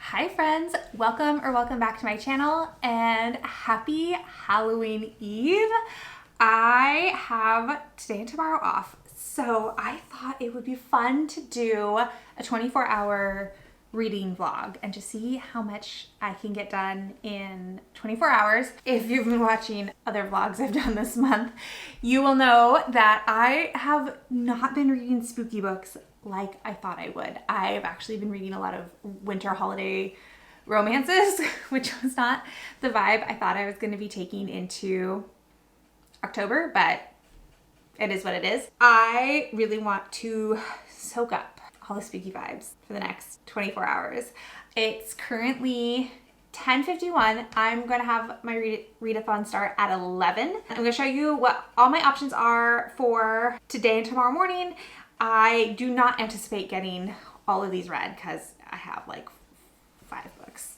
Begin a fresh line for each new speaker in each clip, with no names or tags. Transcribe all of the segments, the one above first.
Hi friends, welcome back to my channel and happy Halloween Eve. I have today and tomorrow off, so I thought it would be fun to do a 24-hour reading vlog and to see how much I can get done in 24 hours. If you've been watching other vlogs I've done this month, you will know that I have not been reading spooky books like I thought I would. I've actually been reading a lot of winter holiday romances, which was not the vibe I thought I was going to be taking into October, but it is what it is. I really want to soak up all the spooky vibes for the next 24 hours. It's currently 10:51. I'm going to have my readathon start at 11. I'm going to show you what all my options are for today and tomorrow morning. I do not anticipate getting all of these read because I have like 5 books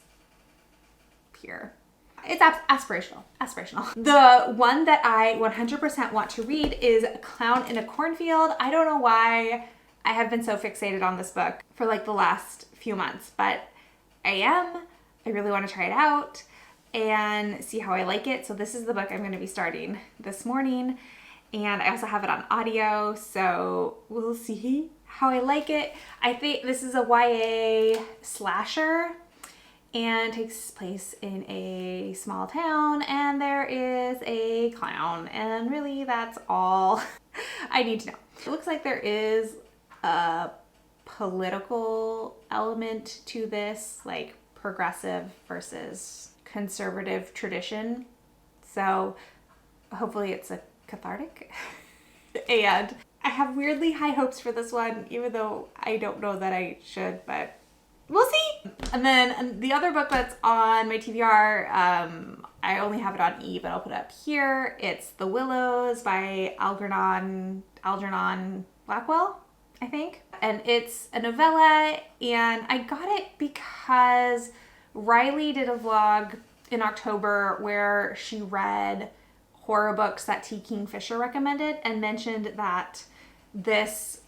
here. It's aspirational. The one that I 100% want to read is Clown in a Cornfield. I don't know why I have been so fixated on this book for like the last few months, but I really want to try it out and see how I like it. So this is the book I'm going to be starting this morning. And I also have it on audio, so we'll see how I like it. I think this is a YA slasher and takes place in a small town, and there is a clown, and really that's all I need to know. It looks like there is a political element to this, like progressive versus conservative tradition. So hopefully it's a cathartic. And I have weirdly high hopes for this one, even though I don't know that I should, but we'll see. And then the other book that's on my TBR, I only have it on E, but I'll put it up here. It's The Willows by Algernon Blackwell, I think. And it's a novella, and I got it because Riley did a vlog in October where she read horror books that T. Kingfisher recommended and mentioned that this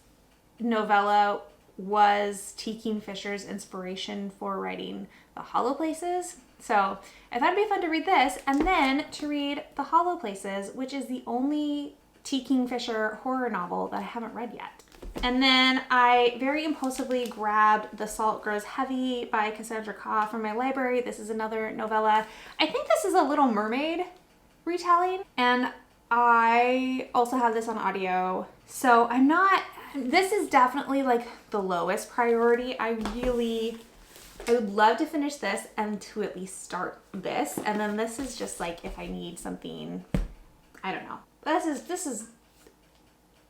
novella was T. Kingfisher's inspiration for writing The Hollow Places. So I thought it'd be fun to read this and then to read The Hollow Places, which is the only T. Kingfisher horror novel that I haven't read yet. And then I very impulsively grabbed The Salt Grows Heavy by Cassandra Khaw from my library. This is another novella. I think this is a Little Mermaid retelling, and I also have this on audio. So this is definitely like the lowest priority. I would love to finish this and to at least start this, and then this is just like if I need something, I don't know. This is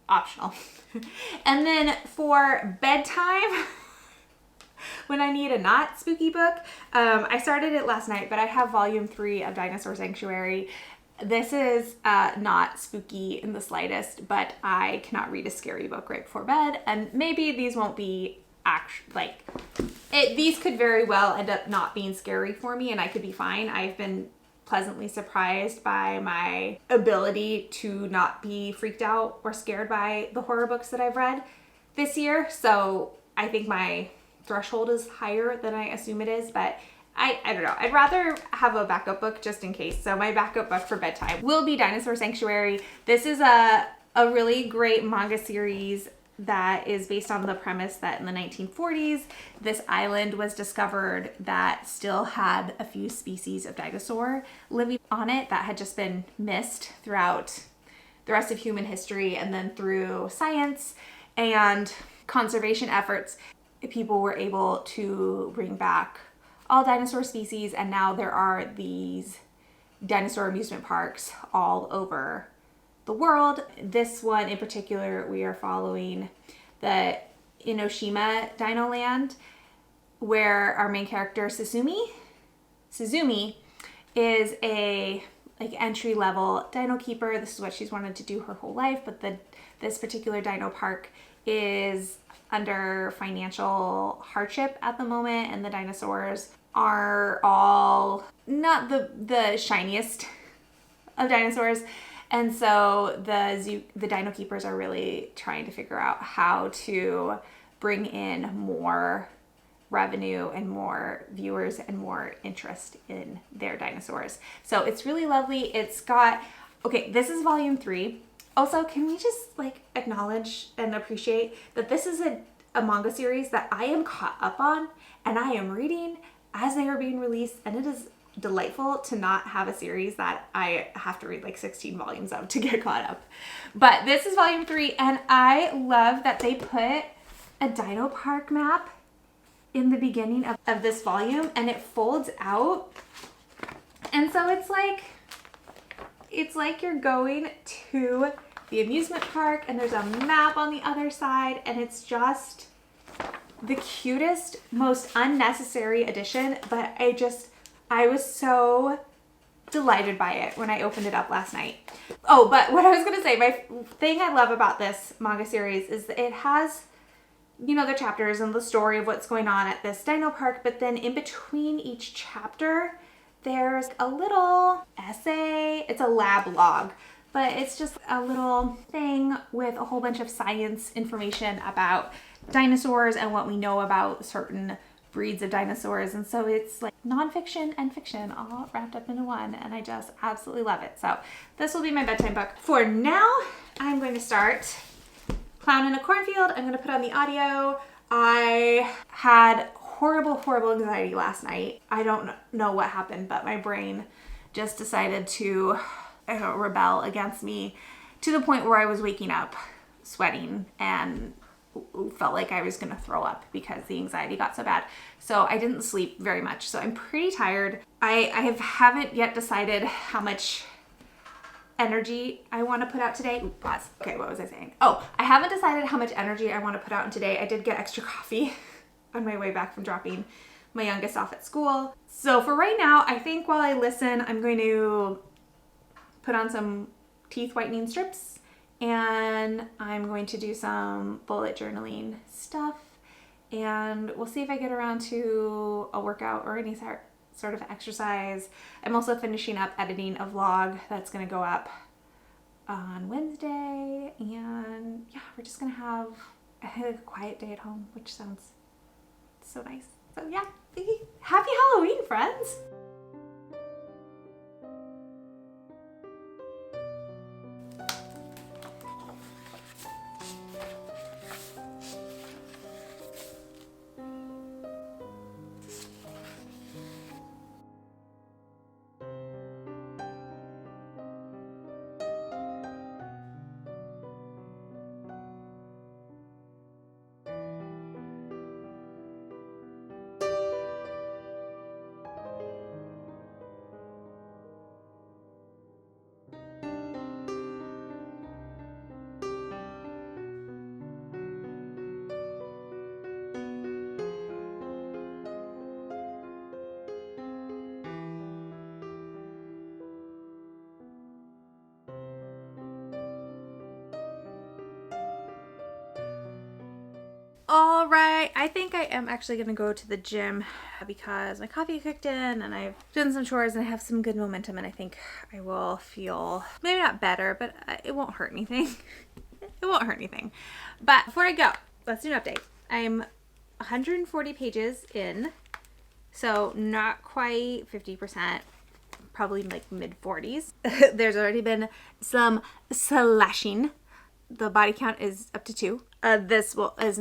optional. And then for bedtime, when I need a not spooky book, I started it last night, but I have volume 3 of Dinosaur Sanctuary. This is not spooky in the slightest, but I cannot read a scary book right before bed, and maybe these won't be these could very well end up not being scary for me, and I could be fine. I've been pleasantly surprised by my ability to not be freaked out or scared by the horror books that I've read this year, so I think my threshold is higher than I assume it is, but I don't know. I'd rather have a backup book just in case. So my backup book for bedtime will be Dinosaur Sanctuary. This is a really great manga series that is based on the premise that in the 1940s, this island was discovered that still had a few species of dinosaur living on it that had just been missed throughout the rest of human history, and then through science and conservation efforts, people were able to bring back all dinosaur species, and now there are these dinosaur amusement parks all over the world. This one in particular, we are following the Enoshima Dino Land, where our main character Suzumi is a entry-level dino keeper. This is what she's wanted to do her whole life, but this particular dino park is under financial hardship at the moment, and the dinosaurs are all not the shiniest of dinosaurs, and so the dino keepers are really trying to figure out how to bring in more revenue and more viewers and more interest in their dinosaurs. So it's really lovely. It's got, okay, this is volume 3. Also, can we just like acknowledge and appreciate that this is a manga series that I am caught up on and I am reading as they are being released, and it is delightful to not have a series that I have to read like 16 volumes of to get caught up. But this is volume 3, and I love that they put a dino park map in the beginning of this volume, and it folds out, and so it's like you're going to the amusement park and there's a map on the other side, and it's just the cutest, most unnecessary addition, but I was so delighted by it when I opened it up last night. Oh, but what I was gonna say, my thing I love about this manga series is that it has, you know, the chapters and the story of what's going on at this dino park, but then in between each chapter, there's a little essay. It's a lab log, but it's just a little thing with a whole bunch of science information about dinosaurs and what we know about certain breeds of dinosaurs. And so it's like nonfiction and fiction all wrapped up into one, and I just absolutely love it. So this will be my bedtime book. For now, I'm going to start Clown in a Cornfield. I'm going to put on the audio. I had horrible anxiety last night. I don't know what happened, but my brain just decided to rebel against me to the point where I was waking up sweating and felt like I was gonna throw up because the anxiety got so bad. So I didn't sleep very much. So I'm pretty tired. I haven't yet decided how much energy I want to put out today. Ooh, pause. Okay, what was I saying? Oh, I haven't decided how much energy I want to put out in today. I did get extra coffee on my way back from dropping my youngest off at school. So for right now, I think while I listen, I'm going to put on some teeth whitening strips, and I'm going to do some bullet journaling stuff, and we'll see if I get around to a workout or any sort of exercise. I'm also finishing up editing a vlog that's going to go up on Wednesday, and yeah, we're just going to have a quiet day at home, which sounds so nice. So yeah, happy Halloween, friends! All right, I think I am actually gonna go to the gym because my coffee kicked in and I've done some chores and I have some good momentum, and I think I will feel maybe not better, but it won't hurt anything. It won't hurt anything. But before I go, let's do an update. I'm 140 pages in, so not quite 50%, probably like mid 40s. There's already been some slashing. The body count is up to 2. This is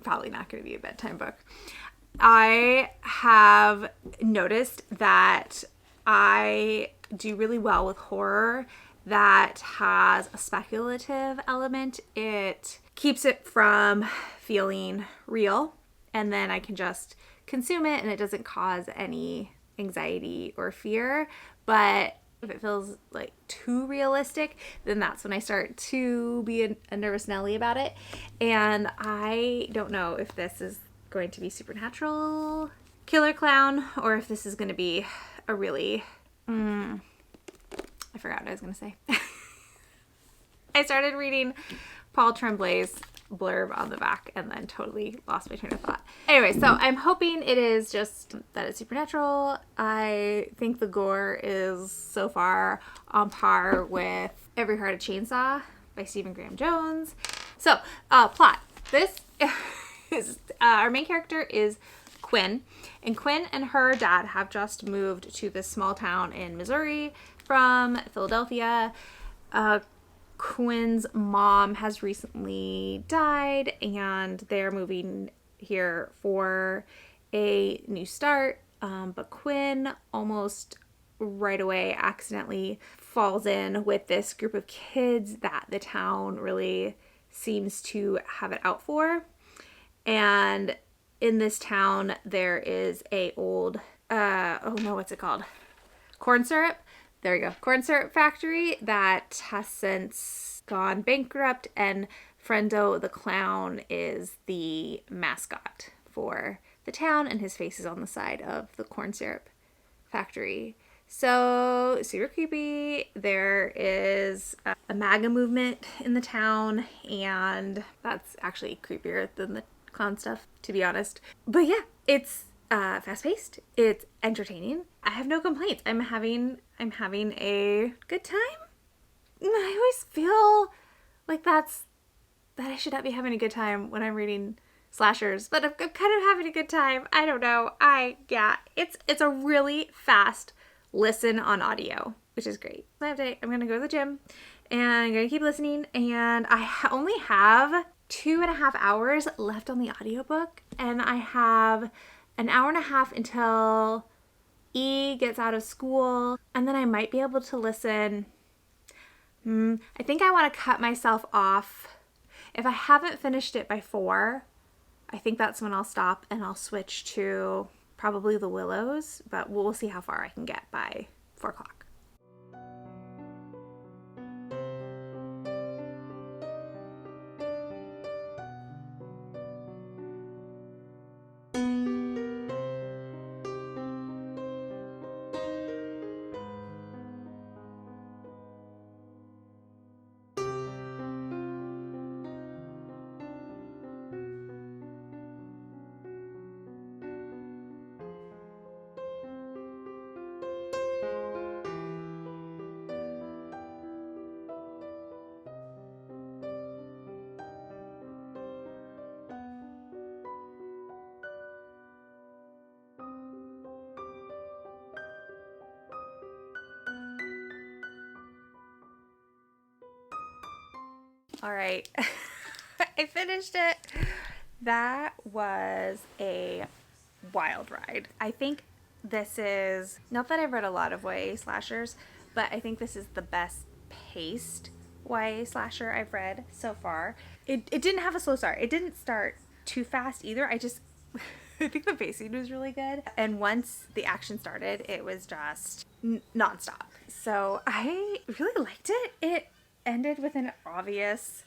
probably not going to be a bedtime book. I have noticed that I do really well with horror that has a speculative element. It keeps it from feeling real, and then I can just consume it and it doesn't cause any anxiety or fear. But if it feels like too realistic, then that's when I start to be a nervous Nelly about it. And I don't know if this is going to be supernatural killer clown or if this is going to be a really, I forgot what I was going to say. I started reading Paul Tremblay's blurb on the back and then totally lost my train of thought. Anyway, so I'm hoping it is just that it's supernatural. I think the gore is so far on par with Every Heart a Chainsaw by Stephen Graham Jones. So, plot. This is, our main character is Quinn. And Quinn and her dad have just moved to this small town in Missouri from Philadelphia. Quinn's mom has recently died, and they're moving here for a new start. But Quinn almost right away accidentally falls in with this group of kids that the town really seems to have it out for. And in this town, there is a old, what's it called? Corn syrup. There we go. Corn syrup factory that has since gone bankrupt, and Friendo the clown is the mascot for the town, and his face is on the side of the corn syrup factory. So super creepy. There is a MAGA movement in the town, and that's actually creepier than the clown stuff, to be honest. But yeah, it's fast-paced. It's entertaining. I have no complaints. I'm having a good time. I always feel like that I should not be having a good time when I'm reading slashers, but I'm kind of having a good time. I don't know. It's a really fast listen on audio, which is great. I'm gonna go to the gym and I'm gonna keep listening, and I only have 2.5 hours left on the audiobook, and I have an hour and a half until E gets out of school, and then I might be able to listen. I think I want to cut myself off. If I haven't finished it by 4, I think that's when I'll stop, and I'll switch to probably the Willows, but we'll see how far I can get by 4 o'clock. All right, I finished it. That was a wild ride. I think this is, not that I've read a lot of YA slashers, but I think this is the best paced YA slasher I've read so far. It didn't have a slow start. It didn't start too fast either. I think the pacing was really good. And once the action started, it was just nonstop. So I really liked it. It ended with an obvious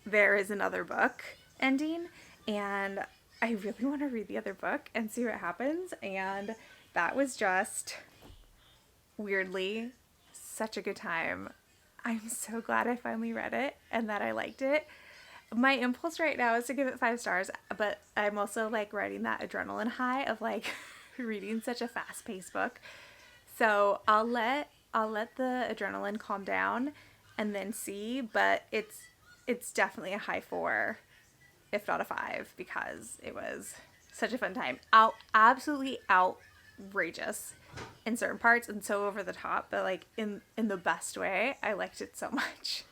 there is another book ending, and I really want to read the other book and see what happens. And that was just weirdly such a good time. I'm so glad I finally read it and that I liked it. My impulse right now is to give it 5 stars, but I'm also like riding that adrenaline high of like reading such a fast-paced book. So I'll let the adrenaline calm down and then see, but it's definitely a high 4, if not a 5, because it was such a fun time. Absolutely outrageous in certain parts and so over the top, but like in the best way. I liked it so much.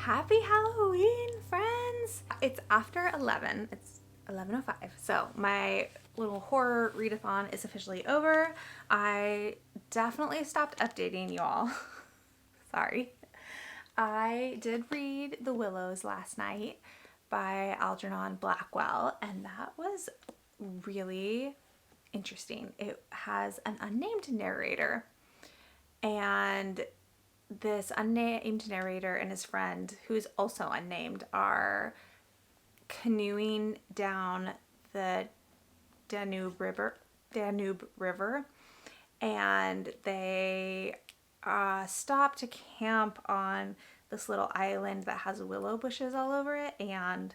Happy Halloween, friends! It's after 11. It's 11:05. So my little horror readathon is officially over. I definitely stopped updating you all. Sorry. I did read The Willows last night by Algernon Blackwell, and that was really interesting. It has an unnamed narrator, and this unnamed narrator and his friend, who's also unnamed, are canoeing down the Danube River, and they stop to camp on this little island that has willow bushes all over it, and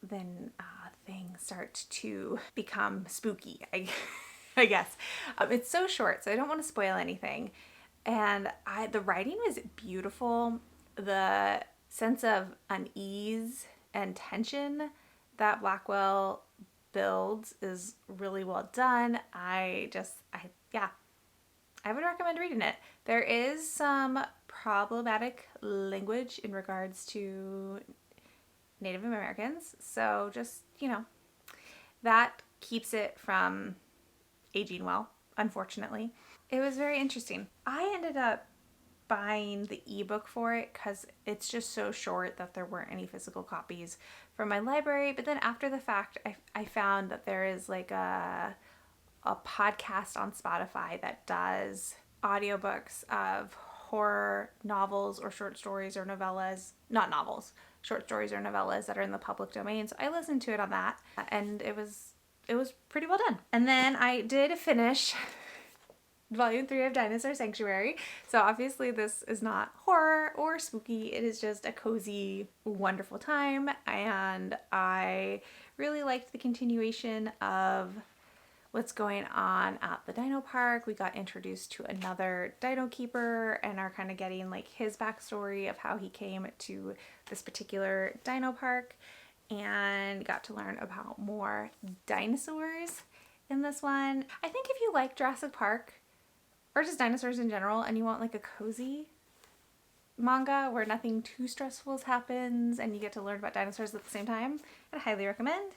then things start to become spooky, I guess. It's so short, so I don't want to spoil anything. And the writing was beautiful. The sense of unease and tension that Blackwell builds is really well done. I would recommend reading it. There is some problematic language in regards to Native Americans, so just, that keeps it from aging well, unfortunately. It was very interesting. I ended up buying the ebook for it because it's just so short that there weren't any physical copies from my library. But then after the fact, I found that there is like a podcast on Spotify that does audiobooks of horror novels or short stories or novellas, not novels, short stories or novellas that are in the public domain. So I listened to it on that, and it was pretty well done. And then I did finish Volume 3 of Dinosaur Sanctuary. So obviously this is not horror or spooky. It is just a cozy, wonderful time. And I really liked the continuation of what's going on at the dino park. We got introduced to another dino keeper and are kind of getting like his backstory of how he came to this particular dino park, and got to learn about more dinosaurs in this one. I think if you like Jurassic Park or just dinosaurs in general and you want like a cozy manga where nothing too stressful happens and you get to learn about dinosaurs at the same time, I'd highly recommend.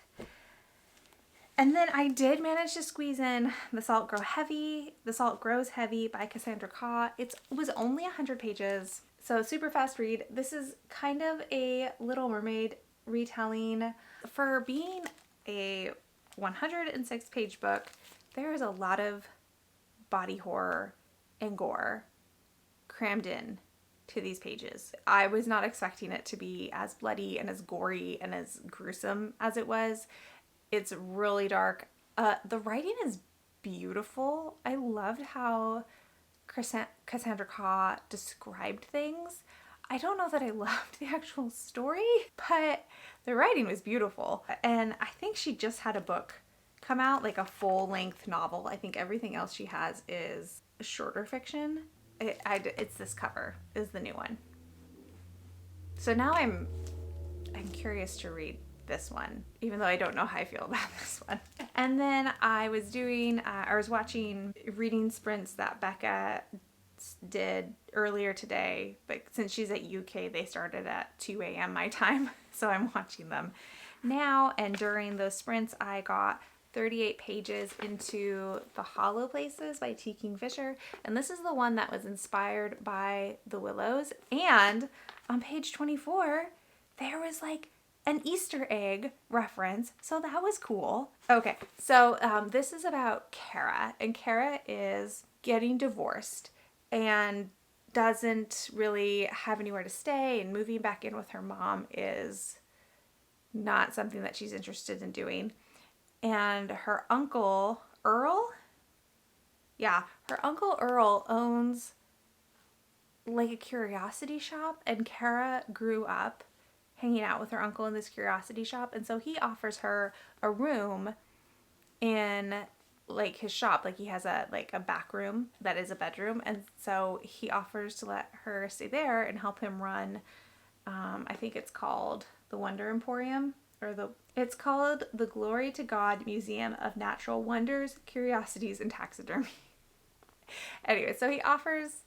And then I did manage to squeeze in The Salt Grows Heavy by Cassandra Khaw. It was only 100 pages, so super fast read. This is kind of a Little Mermaid retelling. For being a 106-page book, there is a lot of body horror and gore crammed in to these pages. I was not expecting it to be as bloody and as gory and as gruesome as it was. It's really dark. The writing is beautiful. I loved how Cassandra Khaw described things. I don't know that I loved the actual story, but the writing was beautiful. And I think she just had a book come out, like a full-length novel. I think everything else she has is shorter fiction. It's this cover is the new one. So now I'm curious to read this one, even though I don't know how I feel about this one. And then I was watching reading sprints that Becca did earlier today, but since she's at UK, they started at 2 a.m. my time, so I'm watching them now. And during those sprints, I got 38 pages into The Hollow Places by T. Kingfisher, and this is the one that was inspired by The Willows. And on page 24, there was like an Easter egg reference, so that was cool. Okay, so this is about Kara, and Kara is getting divorced and doesn't really have anywhere to stay, and moving back in with her mom is not something that she's interested in doing. And her uncle Earl owns like a curiosity shop, and Kara grew up hanging out with her uncle in this curiosity shop, and so he offers her a room in like his shop. Like he has a back room that is a bedroom, and so he offers to let her stay there and help him run I think it's called the Wonder Emporium, it's called the Glory to God Museum of Natural Wonders, Curiosities, and Taxidermy. Anyway, so he offers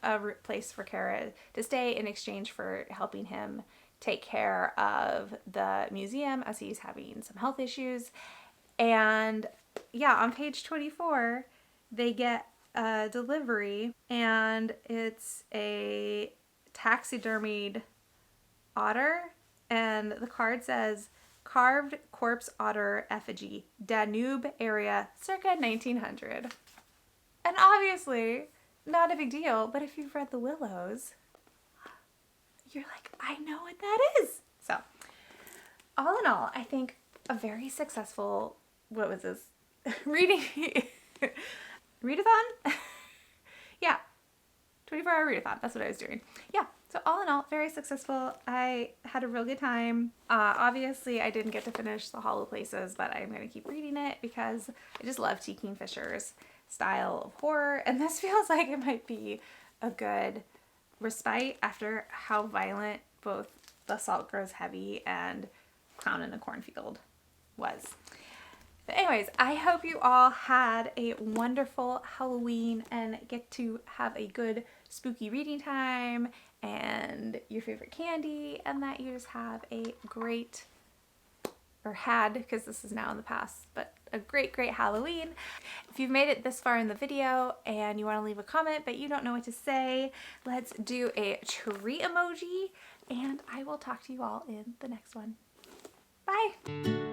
a place for Kara to stay in exchange for helping him take care of the museum as he's having some health issues. And yeah, on page 24, they get a delivery, and it's a taxidermied otter, and the card says, "Carved corpse otter effigy, Danube area, circa 1900." And obviously, not a big deal, but if you've read the Willows, you're like, I know what that is. So, all in all, I think a very successful, what was this? Reading, readathon? Yeah, 24-hour readathon. That's what I was doing. Yeah, so all in all, very successful. I had a real good time. Obviously, I didn't get to finish The Hollow Places, but I'm going to keep reading it because I just love T. Kingfisher's style of horror, and this feels like it might be a good respite after how violent both The Salt Grows Heavy and Clown in a Cornfield was. But anyways, I hope you all had a wonderful Halloween and get to have a good spooky reading time and your favorite candy, and that you just have a great, or had, because this is now in the past, but a great Halloween. If you've made it this far in the video and you want to leave a comment but you don't know what to say, let's do a tree emoji, and I will talk to you all in the next one. Bye!